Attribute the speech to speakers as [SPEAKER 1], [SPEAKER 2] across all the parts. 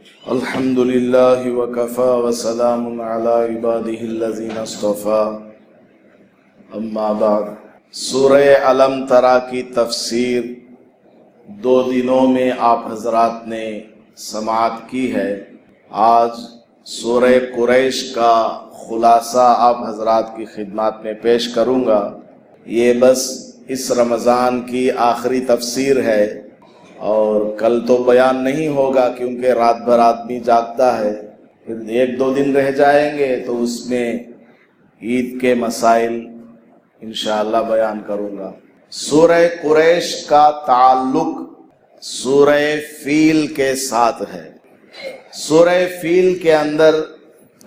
[SPEAKER 1] الحمد للہ وکفا وسلام علی عبادہ الذین اصطفیٰ اما بعد۔ سورہ علم ترا کی تفسیر 2 دنوں میں آپ حضرات نے سماعت کی ہے۔ آج سورہ قریش کا خلاصہ آپ حضرات کی خدمات میں پیش کروں گا۔ یہ بس اس رمضان کی آخری تفسیر ہے اور کل تو بیان نہیں ہوگا کیونکہ رات بھر آدمی جاگتا ہے، پھر 1-2 دن رہ جائیں گے تو اس میں عید کے مسائل انشاءاللہ بیان کروں گا۔ سورہ قریش کا تعلق سورہ فیل کے ساتھ ہے۔ سورہ فیل کے اندر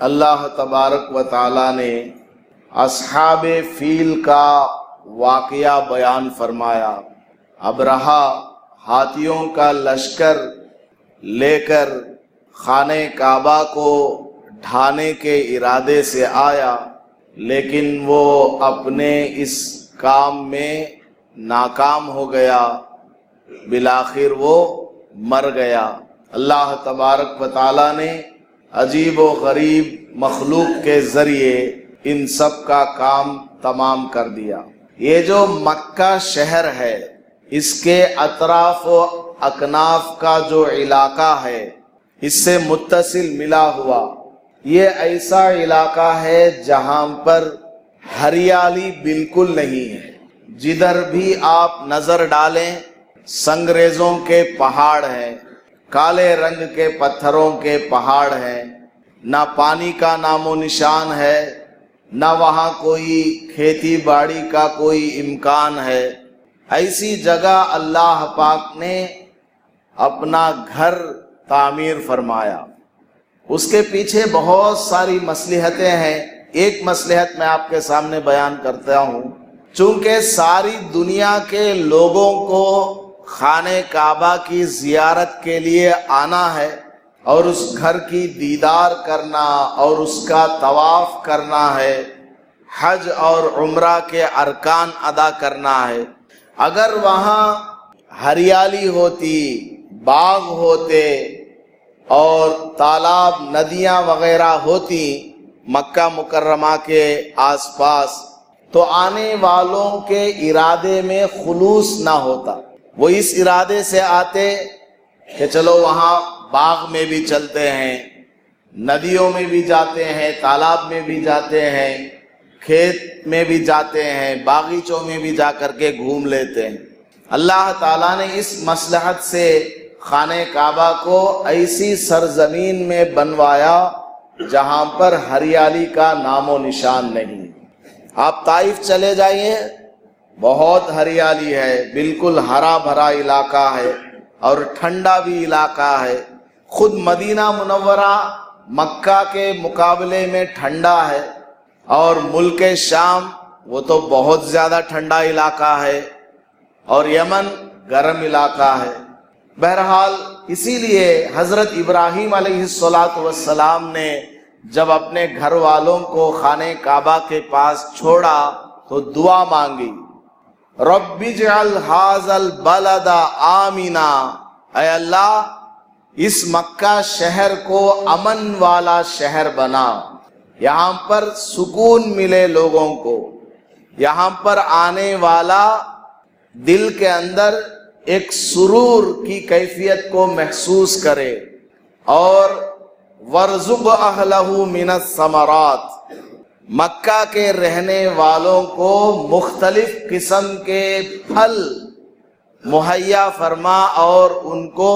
[SPEAKER 1] اللہ تبارک و تعالی نے اصحاب فیل کا واقعہ بیان فرمایا۔ ابرہہ ہاتھیوں کا لشکر لے کر خانہ کعبہ کو ڈھانے کے ارادے سے آیا، لیکن وہ اپنے اس کام میں ناکام ہو گیا، بالآخر وہ مر گیا۔ اللہ تبارک و تعالی نے عجیب و غریب مخلوق کے ذریعے ان سب کا کام تمام کر دیا۔ یہ جو مکہ شہر ہے، اس کے اطراف و اکناف کا جو علاقہ ہے، اس سے متصل ملا ہوا یہ ایسا علاقہ ہے جہاں پر ہریالی بالکل نہیں ہے۔ جدھر بھی آپ نظر ڈالیں سنگریزوں کے پہاڑ ہیں، کالے رنگ کے پتھروں کے پہاڑ ہیں، نہ پانی کا نام و نشان ہے، نہ وہاں کوئی کھیتی باڑی کا کوئی امکان ہے۔ ایسی جگہ اللہ پاک نے اپنا گھر تعمیر فرمایا۔ اس کے پیچھے بہت ساری مصلحتیں ہیں۔ ایک مصلحت میں آپ کے سامنے بیان کرتا ہوں۔ چونکہ ساری دنیا کے لوگوں کو خانہ کعبہ کی زیارت کے لیے آنا ہے اور اس گھر کی دیدار کرنا اور اس کا طواف کرنا ہے، حج اور عمرہ کے ارکان ادا کرنا ہے۔ اگر وہاں ہریالی ہوتی، باغ ہوتے اور تالاب ندیاں وغیرہ ہوتی مکہ مکرمہ کے آس پاس، تو آنے والوں کے ارادے میں خلوص نہ ہوتا۔ وہ اس ارادے سے آتے کہ چلو وہاں باغ میں بھی چلتے ہیں، ندیوں میں بھی جاتے ہیں، تالاب میں بھی جاتے ہیں، کھیت میں بھی جاتے ہیں، باغیچوں میں بھی جا کر کے گھوم لیتے ہیں۔ اللہ تعالیٰ نے اس مصلحت سے خانہ کعبہ کو ایسی سرزمین میں بنوایا جہاں پر ہریالی کا نام و نشان نہیں۔ آپ طائف چلے جائیے، بہت ہریالی ہے، بالکل ہرا بھرا علاقہ ہے اور ٹھنڈا بھی علاقہ ہے۔ خود مدینہ منورہ مکہ کے مقابلے میں ٹھنڈا ہے، اور ملک شام وہ تو بہت زیادہ ٹھنڈا علاقہ ہے، اور یمن گرم علاقہ ہے۔ بہرحال اسی لیے حضرت ابراہیم علیہ السلام نے جب اپنے گھر والوں کو خانہ کعبہ کے پاس چھوڑا تو دعا مانگی، رب اجعل ھذا البلد آمنا، اے اللہ اس مکہ شہر کو امن والا شہر بنا، یہاں پر سکون ملے لوگوں کو، یہاں پر آنے والا دل کے اندر ایک سرور کی کیفیت کو محسوس کرے، اور وَارْزُقْ أَهْلَهُ مِنَ الثَّمَرَاتِ، مکہ کے رہنے والوں کو مختلف قسم کے پھل مہیا فرما اور ان کو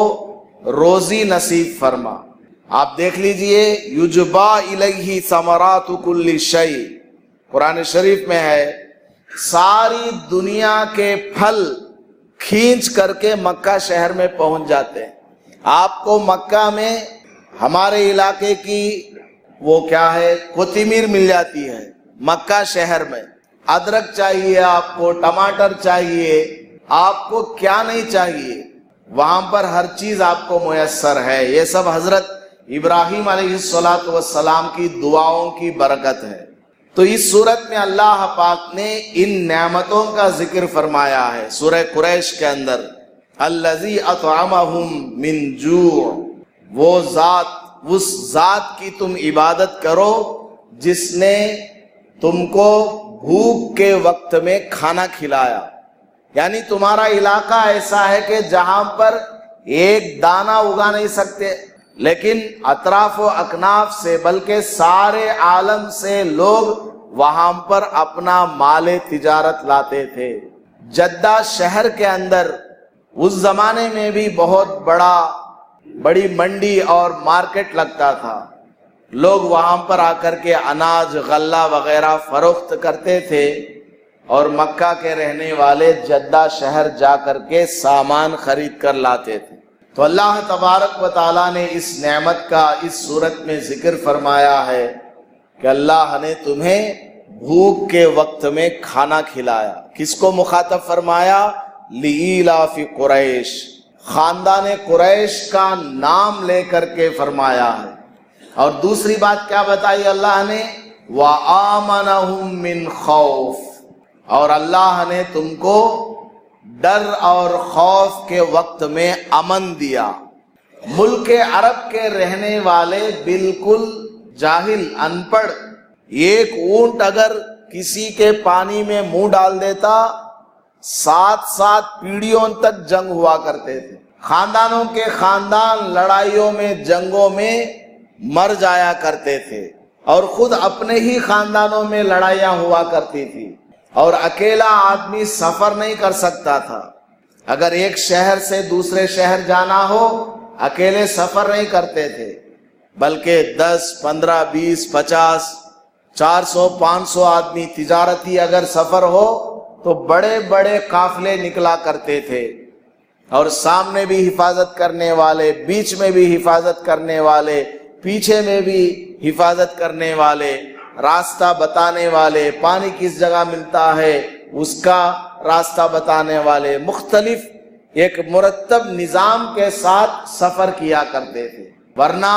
[SPEAKER 1] روزی نصیب فرما۔ آپ دیکھ لیجئے یجبا الیہ ثمرات کل شیء، قرآن شریف میں ہے ساری دنیا کے پھل کھینچ کر کے مکہ شہر میں پہنچ جاتے ہیں۔ آپ کو مکہ میں ہمارے علاقے کی وہ کیا ہے کوتمیر مل جاتی ہے، مکہ شہر میں ادرک چاہیے، آپ کو ٹماٹر چاہیے، آپ کو کیا نہیں چاہیے، وہاں پر ہر چیز آپ کو میسر ہے۔ یہ سب حضرت ابراہیم علیہ السلام کی دعاؤں کی برکت ہے۔ تو اس صورت میں اللہ پاک نے ان نعمتوں کا ذکر فرمایا ہے سورہ قریش کے اندر، الذی اطعمہم من جوع، وہ ذات، اس ذات کی تم عبادت کرو جس نے تم کو بھوک کے وقت میں کھانا کھلایا. یعنی تمہارا علاقہ ایسا ہے کہ جہاں پر ایک دانہ اگا نہیں سکتے، لیکن اطراف و اکناف سے بلکہ سارے عالم سے لوگ وہاں پر اپنا مال تجارت لاتے تھے. جدہ شہر کے اندر اس زمانے میں بھی بہت بڑی منڈی اور مارکیٹ لگتا تھا. لوگ وہاں پر آ کر کے اناج، غلہ وغیرہ فروخت کرتے تھے، اور مکہ کے رہنے والے جدہ شہر جا کر کے سامان خرید کر لاتے تھے. تو اللہ تبارک و تعالیٰ نے اس نعمت کا اس صورت میں ذکر فرمایا ہے کہ اللہ نے تمہیں بھوک کے وقت میں کھانا کھلایا. کس کو مخاطب فرمایا؟ لإیلاف قریش، خاندان قریش کا نام لے کر کے فرمایا ہے. اور دوسری بات کیا بتائی اللہ نے؟ وآمنہم من خوف، اور اللہ نے تم کو ڈر اور خوف کے وقت میں امن دیا. ملک عرب کے رہنے والے بالکل جاہل، ان پڑھ، ایک اونٹ اگر کسی کے پانی میں منہ ڈال دیتا 7 پیڑھیوں تک جنگ ہوا کرتے تھے. خاندانوں کے خاندان لڑائیوں میں، جنگوں میں مر جایا کرتے تھے، اور خود اپنے ہی خاندانوں میں لڑائیاں ہوا کرتی تھی. اور اکیلا آدمی سفر نہیں کر سکتا تھا. اگر ایک شہر سے دوسرے شہر جانا ہو اکیلے سفر نہیں کرتے تھے، بلکہ 10، 15، 20، 50، 400، 500 آدمی تجارتی اگر سفر ہو تو بڑے بڑے قافلے نکلا کرتے تھے، اور سامنے بھی حفاظت کرنے والے، بیچ میں بھی حفاظت کرنے والے، پیچھے میں بھی حفاظت کرنے والے، راستہ بتانے والے، پانی کس جگہ ملتا ہے اس کا راستہ بتانے والے، مختلف ایک مرتب نظام کے ساتھ سفر کیا کرتے تھے. ورنہ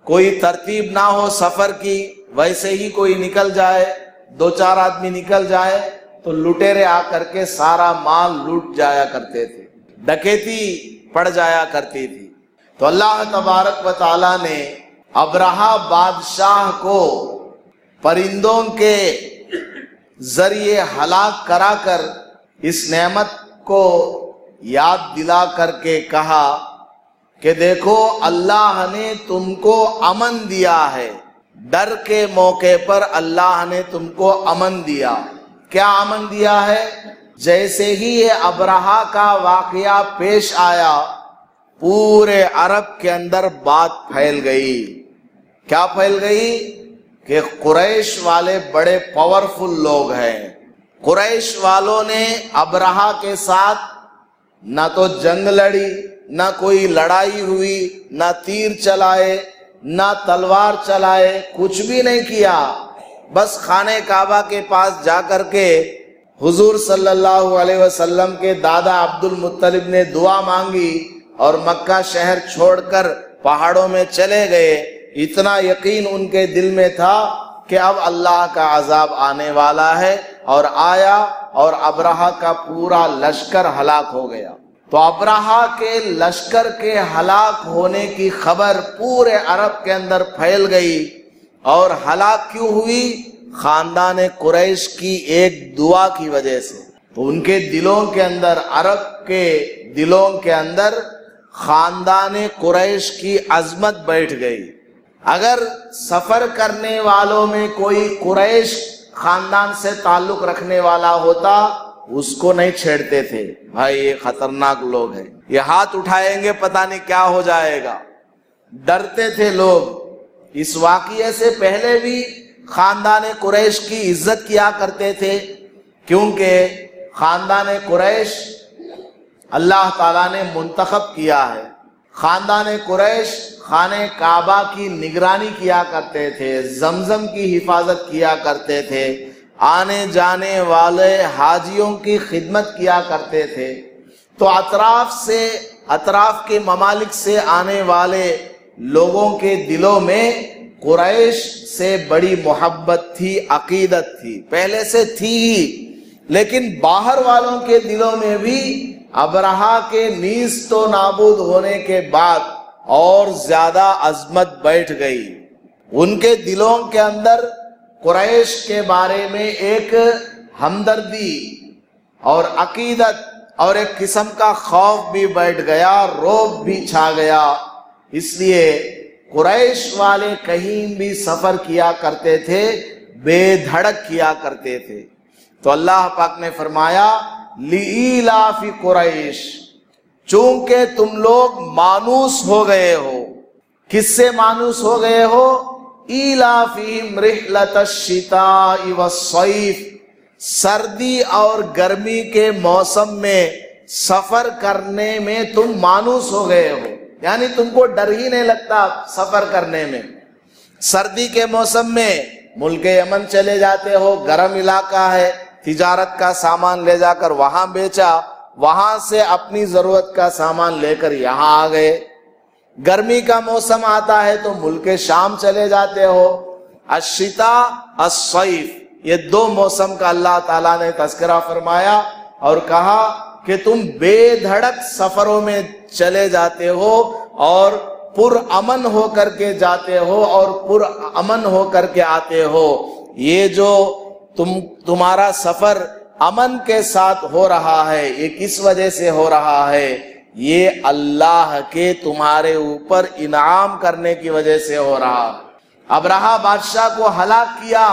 [SPEAKER 1] کوئی ترتیب نہ ہو سفر کی، ویسے ہی کوئی نکل جائے، 2-4 آدمی نکل جائے تو لٹیرے آ کر کے سارا مال لوٹ جایا کرتے تھے، ڈکیتی پڑ جایا کرتی تھی. تو اللہ تبارک و تعالیٰ نے ابرہہ بادشاہ کو پرندوں کے ذریعے ہلاک کرا کر اس نعمت کو یاد دلا کر کے کہا کہ دیکھو اللہ نے تم کو امن دیا ہے. ڈر کے موقع پر اللہ نے تم کو امن دیا. کیا امن دیا ہے؟ جیسے ہی یہ ابرہہ کا واقعہ پیش آیا پورے عرب کے اندر بات پھیل گئی. کیا پھیل گئی؟ کہ قریش والے بڑے پاورفل لوگ ہیں. قریش والوں نے ابرہہ کے ساتھ نہ تو جنگ لڑی، نہ کوئی لڑائی ہوئی، نہ تیر چلائے، نہ تلوار چلائے، کچھ بھی نہیں کیا. بس خانہ کعبہ کے پاس جا کر کے حضور صلی اللہ علیہ وسلم کے دادا عبد المطلب نے دعا مانگی اور مکہ شہر چھوڑ کر پہاڑوں میں چلے گئے. اتنا یقین ان کے دل میں تھا کہ اب اللہ کا عذاب آنے والا ہے، اور آیا، اور ابرہہ کا پورا لشکر ہلاک ہو گیا. تو ابرہہ کے لشکر کے ہلاک ہونے کی خبر پورے عرب کے اندر پھیل گئی. اور ہلاک کیوں ہوئی؟ خاندان قریش کی ایک دعا کی وجہ سے. تو ان کے دلوں کے اندر، عرب کے دلوں کے اندر خاندان قریش کی عظمت بیٹھ گئی. اگر سفر کرنے والوں میں کوئی قریش خاندان سے تعلق رکھنے والا ہوتا اس کو نہیں چھیڑتے تھے. بھائی یہ خطرناک لوگ ہیں، یہ ہاتھ اٹھائیں گے پتہ نہیں کیا ہو جائے گا. ڈرتے تھے لوگ. اس واقعے سے پہلے بھی خاندان قریش کی عزت کیا کرتے تھے، کیونکہ خاندان قریش اللہ تعالیٰ نے منتخب کیا ہے. خاندان قریش خانہ کعبہ کی نگرانی کیا کرتے تھے، زمزم کی حفاظت کیا کرتے تھے، آنے جانے والے حاجیوں کی خدمت کیا کرتے تھے. تو اطراف کے ممالک سے آنے والے لوگوں کے دلوں میں قریش سے بڑی محبت تھی، عقیدت تھی، پہلے سے تھی ہی. لیکن باہر والوں کے دلوں میں بھی ابرہہ کے نیست و نابود ہونے کے بعد اور زیادہ عظمت بیٹھ گئی۔ ان کے دلوں کے اندر قریش کے بارے میں ایک ہمدردی اور عقیدت اور ایک قسم کا خوف بھی بیٹھ گیا، رعب بھی چھا گیا۔ اس لیے قریش والے کہیں بھی سفر کیا کرتے تھے بے دھڑک کیا کرتے تھے۔ تو اللہ پاک نے فرمایا لِإِيلَافِ قریش، چونکہ تم لوگ مانوس ہو گئے ہو۔ کس سے مانوس ہو گئے ہو؟ ایلافہم رحلۃ الشتاء والصیف، سردی اور گرمی کے موسم میں سفر کرنے میں تم مانوس ہو گئے ہو، یعنی تم کو ڈر ہی نہیں لگتا سفر کرنے میں۔ سردی کے موسم میں ملک یمن چلے جاتے ہو، گرم علاقہ ہے، تجارت کا سامان لے جا کر وہاں بیچا، وہاں سے اپنی ضرورت کا سامان لے کر یہاں آ گئے۔ گرمی کا موسم آتا ہے تو ملک شام چلے جاتے ہو۔ الشتاء الصیف، یہ دو موسم کا اللہ تعالیٰ نے تذکرہ فرمایا اور کہا کہ تم بے دھڑک سفروں میں چلے جاتے ہو اور پر امن ہو کر کے جاتے ہو اور پر امن ہو کر کے آتے ہو۔ یہ جو تمہارا سفر امن کے ساتھ ہو رہا ہے، یہ کس وجہ سے ہو رہا ہے؟ یہ اللہ کے تمہارے اوپر انعام کرنے کی وجہ سے ہو رہا۔ ابرہہ بادشاہ کو ہلاک کیا،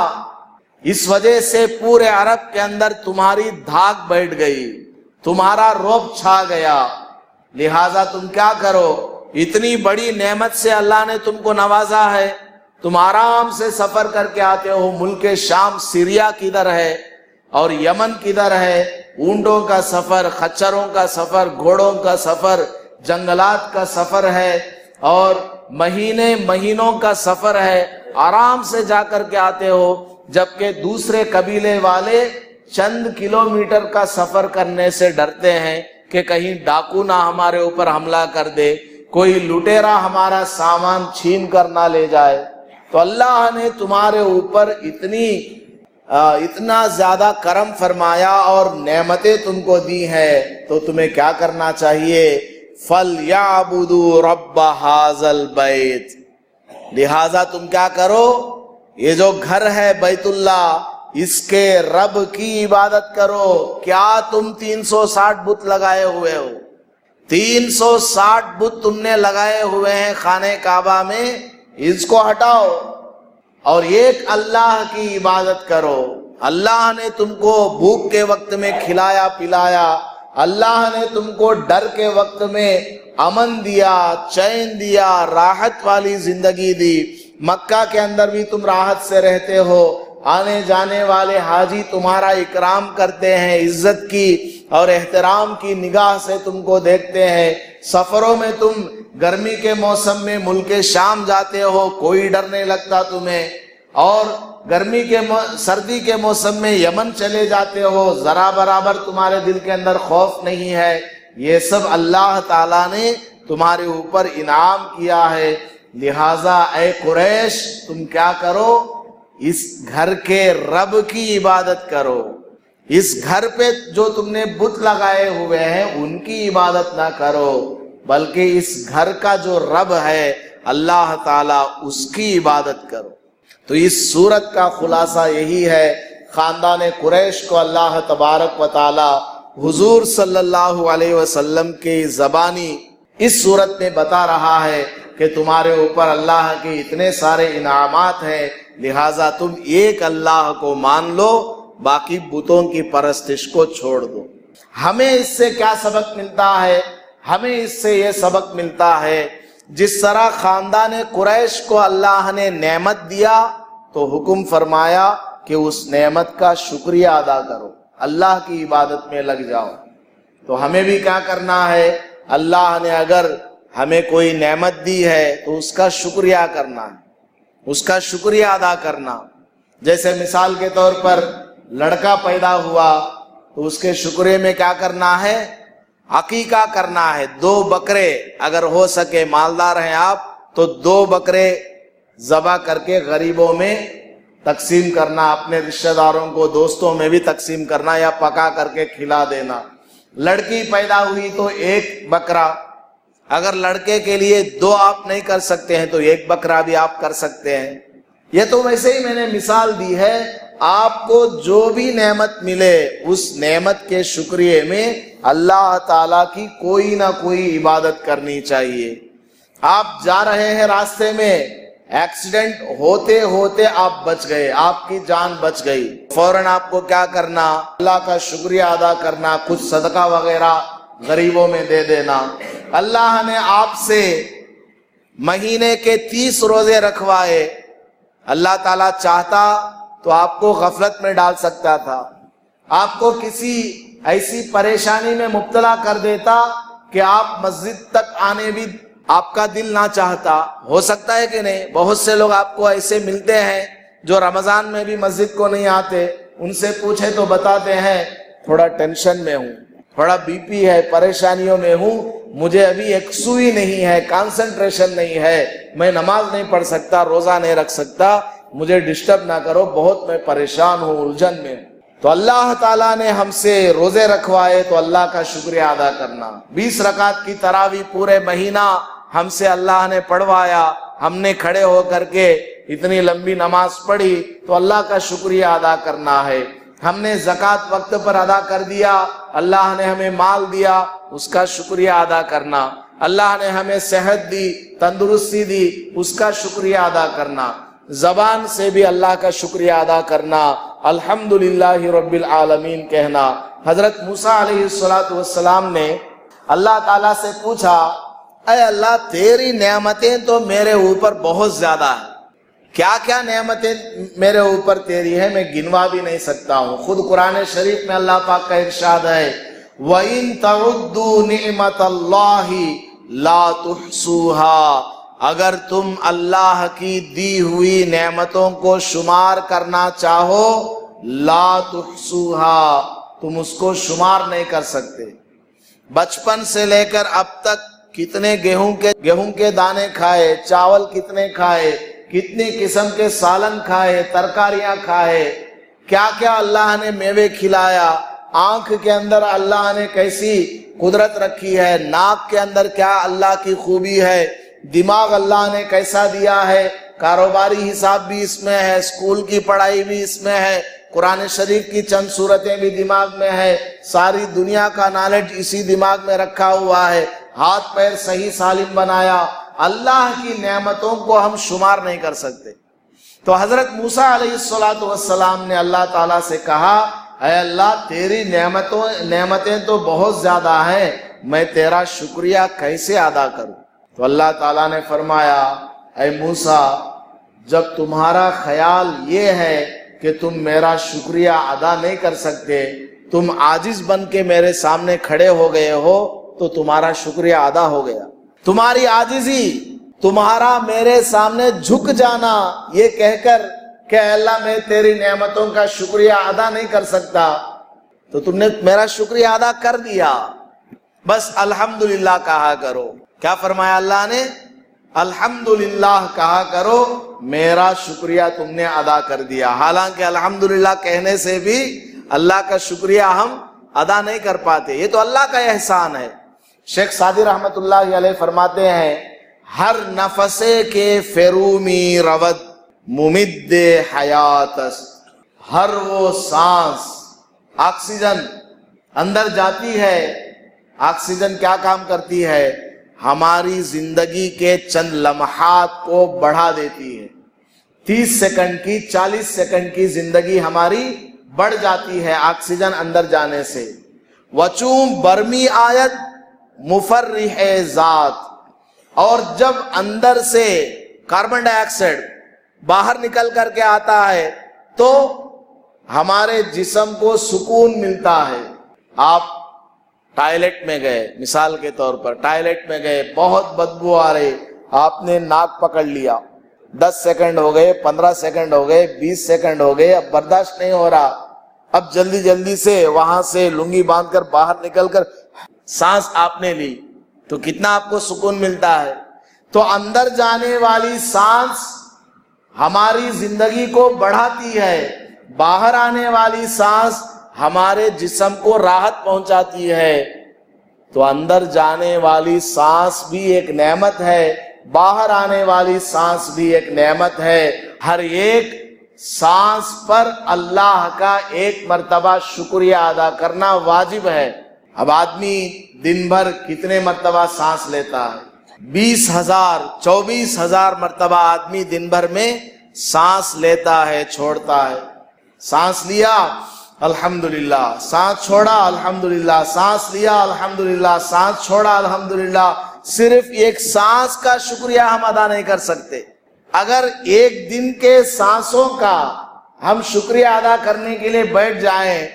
[SPEAKER 1] اس وجہ سے پورے عرب کے اندر تمہاری دھاک بیٹھ گئی، تمہارا رعب چھا گیا۔ لہٰذا تم کیا کرو، اتنی بڑی نعمت سے اللہ نے تم کو نوازا ہے، تم آرام سے سفر کر کے آتے ہو۔ ملک شام، سیریا کدھر ہے اور یمن کدھر ہے؟ اونٹوں کا سفر، خچروں کا سفر، گھوڑوں کا سفر، جنگلات کا سفر ہے اور مہینوں کا سفر ہے، آرام سے جا کر کے آتے ہو۔ جبکہ دوسرے قبیلے والے چند کلومیٹر کا سفر کرنے سے ڈرتے ہیں کہ کہیں ڈاکو نہ ہمارے اوپر حملہ کر دے، کوئی لٹیرا ہمارا سامان چھین کر نہ لے جائے۔ تو اللہ نے تمہارے اوپر اتنا زیادہ کرم فرمایا اور نعمتیں تم کو دی ہیں، تو تمہیں کیا کرنا چاہیے؟ فَلْيَعْبُدُوا رَبَّ هَذَا الْبَيْتِ، لہٰذا تم کیا کرو، یہ جو گھر ہے بیت اللہ، اس کے رب کی عبادت کرو۔ کیا تم 360 بت لگائے ہوئے ہو؟ 360 بت تم نے لگائے ہوئے ہیں خانہ کعبہ میں، اس کو ہٹاؤ اور ایک اللہ کی عبادت کرو۔ اللہ نے تم کو بھوک کے وقت میں کھلایا پلایا، اللہ نے تم کو ڈر کے وقت میں امن دیا، چین دیا، راحت والی زندگی دی۔ مکہ کے اندر بھی تم راحت سے رہتے ہو، آنے جانے والے حاجی تمہارا اکرام کرتے ہیں، عزت کی اور احترام کی نگاہ سے تم کو دیکھتے ہیں۔ سفروں میں تم گرمی کے موسم میں ملک شام جاتے ہو، کوئی ڈر نہیں لگتا تمہیں، اور سردی کے موسم میں یمن چلے جاتے ہو، ذرا برابر تمہارے دل کے اندر خوف نہیں ہے۔ یہ سب اللہ تعالیٰ نے تمہارے اوپر انعام کیا ہے۔ لہٰذا اے قریش، تم کیا کرو، اس گھر کے رب کی عبادت کرو۔ اس گھر پہ جو تم نے بت لگائے ہوئے ہیں ان کی عبادت نہ کرو، بلکہ اس گھر کا جو رب ہے اللہ تعالیٰ، اس کی عبادت کرو۔ تو اس سورت کا خلاصہ یہی ہے، خاندان قریش کو اللہ تبارک و تعالی حضور صلی اللہ علیہ وسلم کی زبانی اس سورت میں بتا رہا ہے کہ تمہارے اوپر اللہ کے اتنے سارے انعامات ہیں، لہٰذا تم ایک اللہ کو مان لو، باقی بتوں کی پرستش کو چھوڑ دو۔ ہمیں اس سے کیا سبق ملتا ہے؟ ہمیں اس سے یہ سبق ملتا ہے، جس طرح خاندان قریش کو اللہ نے نعمت دیا تو حکم فرمایا کہ اس نعمت کا شکریہ ادا کرو، اللہ کی عبادت میں لگ جاؤ۔ تو ہمیں بھی کیا کرنا ہے؟ اللہ نے اگر ہمیں کوئی نعمت دی ہے تو اس کا شکریہ کرنا ہے، اس کا شکریہ ادا کرنا۔ جیسے مثال کے طور پر لڑکا پیدا ہوا تو اس کے شکریہ میں کیا کرنا ہے؟ عقیقہ کرنا ہے۔ 2 بکرے اگر ہو سکے، مالدار ہیں آپ تو 2 بکرے ذبح کر کے غریبوں میں تقسیم کرنا، اپنے رشتہ داروں کو، دوستوں میں بھی تقسیم کرنا یا پکا کر کے کھلا دینا۔ لڑکی پیدا ہوئی تو 1 بکرا اگر لڑکے کے لیے 2 آپ نہیں کر سکتے ہیں تو 1 بکرا بھی آپ کر سکتے ہیں۔ یہ تو ویسے ہی میں نے مثال دی ہے، آپ کو جو بھی نعمت ملے اس نعمت کے شکریہ میں اللہ تعالیٰ کی کوئی نہ کوئی عبادت کرنی چاہیے۔ آپ جا رہے ہیں راستے میں، ایکسیڈنٹ ہوتے ہوتے آپ بچ گئے، آپ کی جان بچ گئی، فوراً آپ کو کیا کرنا؟ اللہ کا شکریہ ادا کرنا، کچھ صدقہ وغیرہ غریبوں میں دے دینا۔ اللہ نے آپ سے مہینے کے 30 روزے رکھوائے، اللہ تعالیٰ چاہتا تو آپ کو غفلت میں ڈال سکتا تھا، آپ کو کسی ایسی پریشانی میں مبتلا کر دیتا کہ آپ مسجد تک آنے بھی آپ کا دل نہ چاہتا۔ ہو سکتا ہے کہ نہیں؟ بہت سے لوگ آپ کو ایسے ملتے ہیں جو رمضان میں بھی مسجد کو نہیں آتے، ان سے پوچھے تو بتاتے ہیں تھوڑا ٹینشن میں ہوں، تھوڑا بی پی ہے، پریشانیوں میں ہوں، مجھے ابھی ایک سوئی نہیں ہے، کانسنٹریشن نہیں ہے، میں نماز نہیں پڑھ سکتا، روزہ نہیں رکھ سکتا، مجھے ڈسٹرب نہ کرو، بہت میں پریشان ہوں، الجھن میں۔ تو اللہ تعالیٰ نے ہم سے روزے رکھوائے تو اللہ کا شکریہ ادا کرنا۔ 20 رکعت کی تراویح پورے مہینہ ہم سے اللہ نے پڑھوایا، ہم نے کھڑے ہو کر کے اتنی لمبی نماز پڑھی تو اللہ کا شکریہ ادا کرنا ہے۔ ہم نے زکوٰۃ وقت پر ادا کر دیا، اللہ نے ہمیں مال دیا، اس کا شکریہ ادا کرنا۔ اللہ نے ہمیں صحت دی، تندرستی دی، اس کا شکریہ ادا کرنا۔ زبان سے بھی اللہ کا شکریہ ادا کرنا، الحمدللہ رب العالمین کہنا۔ حضرت موسیٰ علیہ السلام نے اللہ تعالیٰ سے پوچھا، اے اللہ تیری نعمتیں تو میرے اوپر بہت زیادہ ہیں، کیا کیا نعمتیں میرے اوپر تیری ہیں، میں گنوا بھی نہیں سکتا ہوں۔ خود قرآن شریف میں اللہ پاک کا ارشاد ہے، وَإِن تَعُدُّوا نِعْمَةَ اللَّهِ لَا تُحْصُوهَا، اگر تم اللہ کی دی ہوئی نعمتوں کو شمار کرنا چاہو، لا تحصوها، تم اس کو شمار نہیں کر سکتے۔ بچپن سے لے کر اب تک کتنے گیہوں کے دانے کھائے، چاول کتنے کھائے، کتنی قسم کے سالن کھائے، ترکاریاں کھائے، کیا کیا اللہ نے میوے کھلایا، آنکھ کے اندر اللہ نے کیسی قدرت رکھی ہے، ناک کے اندر کیا اللہ کی خوبی ہے، دماغ اللہ نے کیسا دیا ہے، کاروباری حساب بھی اس میں ہے، اسکول کی پڑھائی بھی اس میں ہے، قرآن شریف کی چند صورتیں بھی دماغ میں ہے، ساری دنیا کا نالج اسی دماغ میں رکھا ہوا ہے، ہاتھ پیر صحیح سالم بنایا۔ اللہ کی نعمتوں کو ہم شمار نہیں کر سکتے۔ تو حضرت موسیٰ علیہ السلام نے اللہ تعالیٰ سے کہا، اے اللہ تیری نعمتیں تو بہت زیادہ ہیں، میں تیرا شکریہ کیسے ادا کروں؟ تو اللہ تعالیٰ نے فرمایا، اے موسیٰ جب تمہارا خیال یہ ہے کہ تم میرا شکریہ ادا نہیں کر سکتے، تم عاجز بن کے میرے سامنے کھڑے ہو گئے ہو تو تمہارا شکریہ ادا ہو گیا۔ تمہاری عاجزی، تمہارا میرے سامنے جھک جانا یہ کہہ کر کہ اے اللہ میں تیری نعمتوں کا شکریہ ادا نہیں کر سکتا، تو تم نے میرا شکریہ ادا کر دیا، بس الحمدللہ کہا کرو۔ کیا فرمایا اللہ نے؟ الحمدللہ کہا کرو، میرا شکریہ تم نے ادا کر دیا۔ حالانکہ الحمدللہ کہنے سے بھی اللہ کا شکریہ ہم ادا نہیں کر پاتے، یہ تو اللہ کا احسان ہے۔ شیخ سعدی رحمت اللہ علیہ فرماتے ہیں، ہر نفسے کے فرومی رود ممد حیات است، ہر وہ سانس، آکسیجن اندر جاتی ہے، آکسیجن کیا کام کرتی ہے؟ ہماری زندگی کے چند لمحات کو بڑھا دیتی ہے۔ 30 سیکنڈ کی، 40 سیکنڈ کی زندگی ہماری بڑھ جاتی ہے آکسیجن اندر جانے سے۔ وچوں برمی آیت مفرح ذات، اور جب اندر سے کاربن ڈائی آکسائڈ باہر نکل کر کے آتا ہے تو ہمارے جسم کو سکون ملتا ہے۔ آپ ٹائلٹ میں گئے، مثال کے طور پر ٹائلٹ میں گئے، بہت بدبو آ رہی، آپ نے ناک پکڑ لیا، 10 سیکنڈ ہو گئے، 15 سیکنڈ ہو گئے، 20 سیکنڈ ہو گئے، اب برداشت نہیں ہو رہا، اب جلدی جلدی سے وہاں سے لنگی باندھ کر باہر نکل کر سانس آپ نے لی تو کتنا آپ کو سکون ملتا ہے۔ تو اندر جانے والی سانس ہماری زندگی کو بڑھاتی ہے، باہر آنے والی سانس ہمارے جسم کو راحت پہنچاتی ہے۔ تو اندر جانے والی سانس بھی ایک نعمت ہے، باہر آنے والی سانس بھی ایک نعمت ہے۔ ہر ایک سانس پر اللہ کا ایک مرتبہ شکریہ ادا کرنا واجب ہے۔ اب آدمی دن بھر کتنے مرتبہ سانس لیتا ہے؟ 20,000 24,000 مرتبہ آدمی دن بھر میں سانس لیتا ہے، چھوڑتا ہے۔ سانس لیا الحمدللہ، سانس چھوڑا الحمدللہ، سانس لیا الحمدللہ، سانس چھوڑا الحمدللہ۔ صرف ایک سانس کا شکریہ ہم ادا نہیں کر سکتے۔ اگر ایک دن کے سانسوں کا ہم شکریہ ادا کرنے کے لیے بیٹھ جائیں،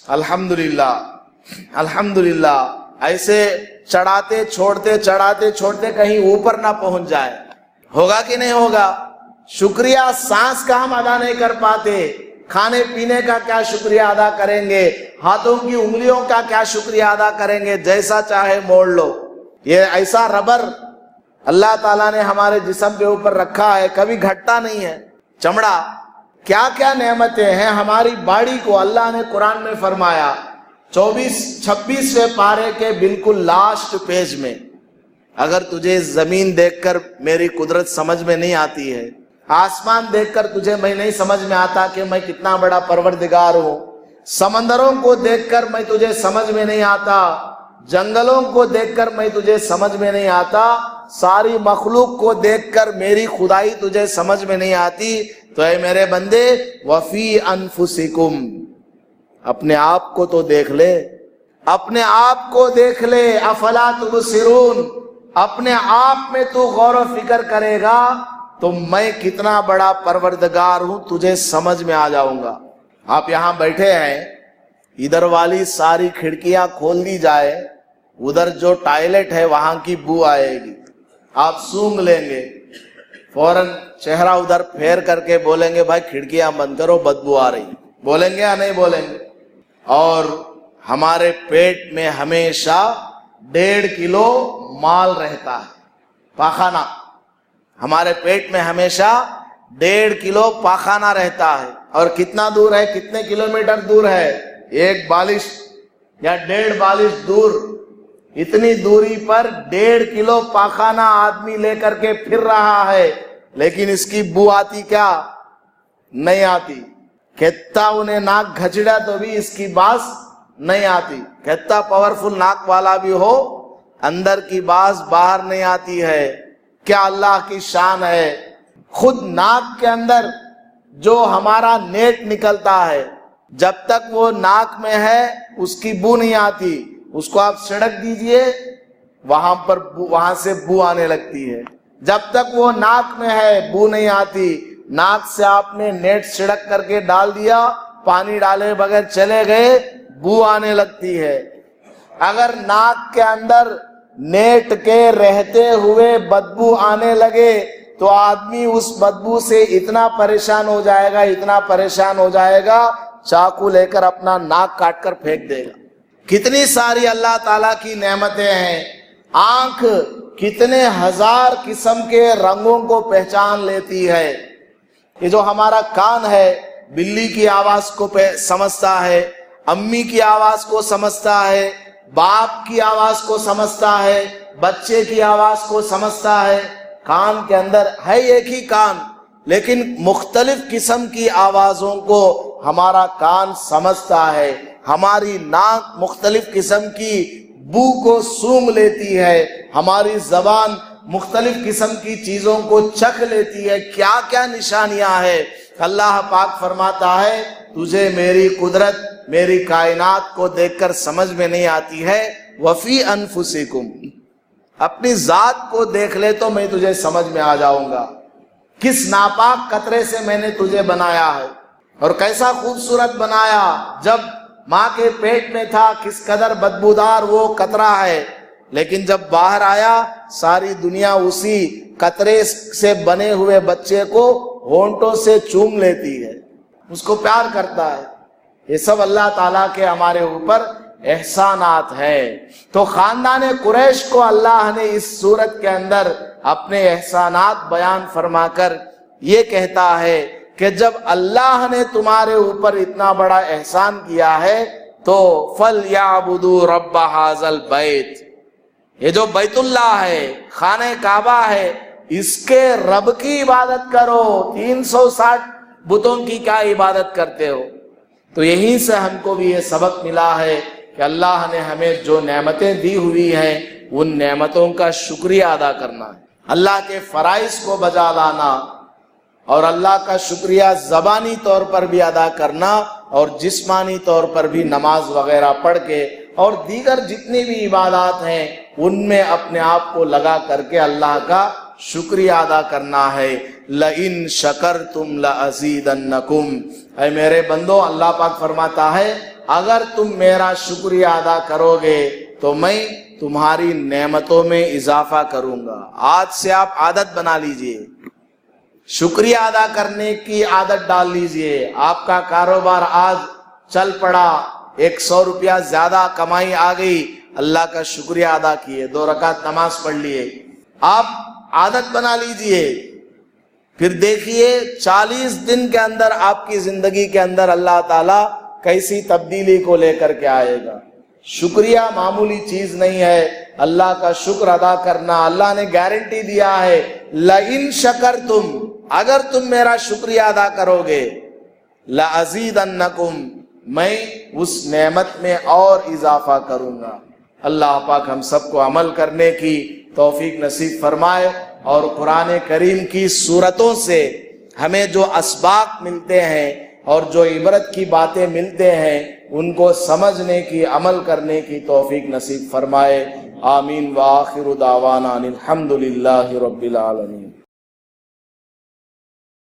[SPEAKER 1] الحمدللہ الحمدللہ ایسے چڑھاتے چھوڑتے کہیں اوپر نہ پہنچ جائے، ہوگا کہ نہیں ہوگا؟ شکریہ سانس کا ہم ادا نہیں کر پاتے، کھانے پینے کا کیا شکریہ ادا کریں گے؟ ہاتھوں کی انگلیوں کا کیا شکریہ ادا کریں گے؟ جیسا چاہے موڑ لو۔ یہ ایسا ربر اللہ تعالیٰ نے ہمارے جسم کے اوپر رکھا ہے، کبھی گھٹتا نہیں ہے۔ چمڑا، کیا کیا نعمتیں ہیں ہماری باڈی کو۔ اللہ نے قرآن میں فرمایا 26ویں پارے کے بالکل لاسٹ پیج میں، اگر تجھے زمین دیکھ کر میری قدرت سمجھ میں نہیں آتی ہے، آسمان دیکھ کر تجھے میں نہیں سمجھ میں آتا کہ میں کتنا بڑا پروردگار ہوں، سمندروں کو دیکھ کر میں تجھے سمجھ میں نہیں آتا، جنگلوں کو دیکھ کر میں تجھے سمجھ میں نہیں آتا، ساری مخلوق کو دیکھ کر میری خدائی تجھے سمجھ میں نہیں آتی، تو اے میرے بندے وفی انفسکم، اپنے آپ کو تو دیکھ لے، اپنے آپ کو دیکھ لے، افلا تبصرون، اپنے آپ میں تو غور و فکر کرے گا تو میں کتنا بڑا پروردگار ہوں تجھے سمجھ میں آ جاؤں گا۔ آپ یہاں بیٹھے ہیں، ادھر والی ساری کھڑکیاں کھول دی جائے، ادھر جو ٹائلٹ ہے وہاں کی بو آئے گی، آپ سونگ لیں گے، فوراً چہرہ ادھر پھیر کر کے بولیں گے بھائی کھڑکیاں بند کرو بدبو آ رہی، بولیں گے یا نہیں بولیں گے؟ اور ہمارے پیٹ میں ہمیشہ 1.5 کلو مال رہتا ہے، پاخانہ، ہمارے پیٹ میں ہمیشہ 1.5 کلو پاخانہ رہتا ہے، اور کتنا دور ہے، کتنے کلومیٹر دور ہے؟ 1 بالش یا 1.5 بالش دور، اتنی دوری پر 1.5 کلو پاخانہ آدمی لے کر کے پھر رہا ہے، لیکن اس کی بو آتی کیا؟ نہیں آتی۔ کتنا انہیں ناک گھچڑا تو بھی اس کی باس نہیں آتی، کتنا پاورفل ناک والا بھی ہو اندر کی باس باہر نہیں آتی ہے۔ کیا اللہ کی شان ہے! خود ناک کے اندر جو ہمارا نیٹ نکلتا ہے، جب تک وہ ناک میں ہے اس کی بو نہیں آتی، اس کو آپ سڑک دیجئے وہاں سے بو آنے لگتی ہے، جب تک وہ ناک میں ہے بو نہیں آتی۔ ناک سے آپ نے نیٹ سڑک کر کے ڈال دیا، پانی ڈالے بغیر چلے گئے، بو آنے لگتی ہے۔ اگر ناک کے اندر نیٹ کے رہتے ہوئے بدبو آنے لگے تو آدمی اس بدبو سے اتنا پریشان ہو جائے گا، اتنا پریشان ہو جائے گا، چاقو لے کر اپنا ناک کاٹ کر پھینک دے گا۔ کتنی ساری اللہ تعالیٰ کی نعمتیں ہیں۔ آنکھ کتنے ہزار قسم کے رنگوں کو پہچان لیتی ہے۔ یہ جو ہمارا کان ہے، بلی کی آواز کو سمجھتا ہے، امی کی آواز کو سمجھتا ہے، باپ کی آواز کو سمجھتا ہے، بچے کی آواز کو سمجھتا ہے۔ کان کے اندر ہے ایک ہی کان، لیکن مختلف قسم کی آوازوں کو ہمارا کان سمجھتا ہے۔ ہماری ناک مختلف قسم کی بو کو سونگھ لیتی ہے، ہماری زبان مختلف قسم کی چیزوں کو چکھ لیتی ہے۔ کیا کیا نشانیاں ہیں! اللہ پاک فرماتا ہے تجھے میری قدرت، میری کائنات کو دیکھ کر سمجھ میں نہیں آتی ہے، وفی انفسکم، اپنی ذات کو دیکھ لے تو میں تجھے سمجھ میں آ جاؤں گا۔ کس ناپاک قطرے سے میں نے تجھے بنایا ہے، اور کیسا خوبصورت بنایا۔ جب ماں کے پیٹ میں تھا کس قدر بدبودار وہ قطرہ ہے، لیکن جب باہر آیا ساری دنیا اسی قطرے سے بنے ہوئے بچے کو ہونٹوں سے چوم لیتی ہے، اس کو پیار کرتا ہے۔ یہ سب اللہ تعالیٰ کے ہمارے اوپر احسانات ہیں۔ تو خاندان قریش کو اللہ نے اس صورت کے اندر اپنے احسانات بیان فرما کر یہ کہتا ہے کہ جب اللہ نے تمہارے اوپر اتنا بڑا احسان کیا ہے تو فَلْيَعْبُدُوا رَبَّ هَذَا الْبَيْتِ، یہ جو بیت اللہ ہے، خانہ کعبہ ہے، اس کے رب کی عبادت کرو، 360 بتوں کی کیا عبادت کرتے ہو؟ تو یہیں سے ہم کو بھی یہ سبق ملا ہے کہ اللہ نے ہمیں جو نعمتیں دی ہوئی ہیں ان نعمتوں کا شکریہ ادا کرنا ہے، اللہ کے فرائض کو بجا لانا، اور اللہ کا شکریہ زبانی طور پر بھی ادا کرنا، اور جسمانی طور پر بھی نماز وغیرہ پڑھ کے، اور دیگر جتنی بھی عبادات ہیں ان میں اپنے آپ کو لگا کر کے اللہ کا شکریہ ادا کرنا ہے۔ لَإِن شَكَرْتُمْ لَأَزِيدَنَّكُمْ، اے میرے بندو، اللہ پاک فرماتا ہے اگر تم میرا شکریہ ادا کرو گے تو میں تمہاری نعمتوں میں اضافہ کروں گا۔ آج سے آپ عادت بنا لیجئے، شکریہ ادا کرنے کی عادت ڈال لیجئے۔ آپ کا کاروبار آج چل پڑا، 100 روپیہ زیادہ کمائی آ گئی، اللہ کا شکریہ ادا کیے، 2 رکعت نماز پڑھ لیے، آپ عادت بنا لیجئے۔ پھر دیکھیے 40 دن کے اندر آپ کی زندگی کے اندر اللہ تعالیٰ کیسی تبدیلی کو لے کر کے آئے گا۔ شکریہ معمولی چیز نہیں ہے، اللہ کا شکر ادا کرنا۔ اللہ نے گارنٹی دیا ہے لَإِن شَكَرْتُمْ، اگر تم میرا شکریہ ادا کرو گے، لَأَزِيدَنَّكُمْ، میں اس نعمت میں اور اضافہ کروں گا۔ اللہ پاک ہم سب کو عمل کرنے کی توفیق نصیب فرمائے، اور قرآن کریم کی صورتوں سے ہمیں جو اسباق ملتے ہیں اور جو عبرت کی باتیں ملتے ہیں ان کو سمجھنے کی، عمل کرنے کی توفیق نصیب فرمائے۔ آمین وآخر دعوانا الحمد للہ رب العالمین۔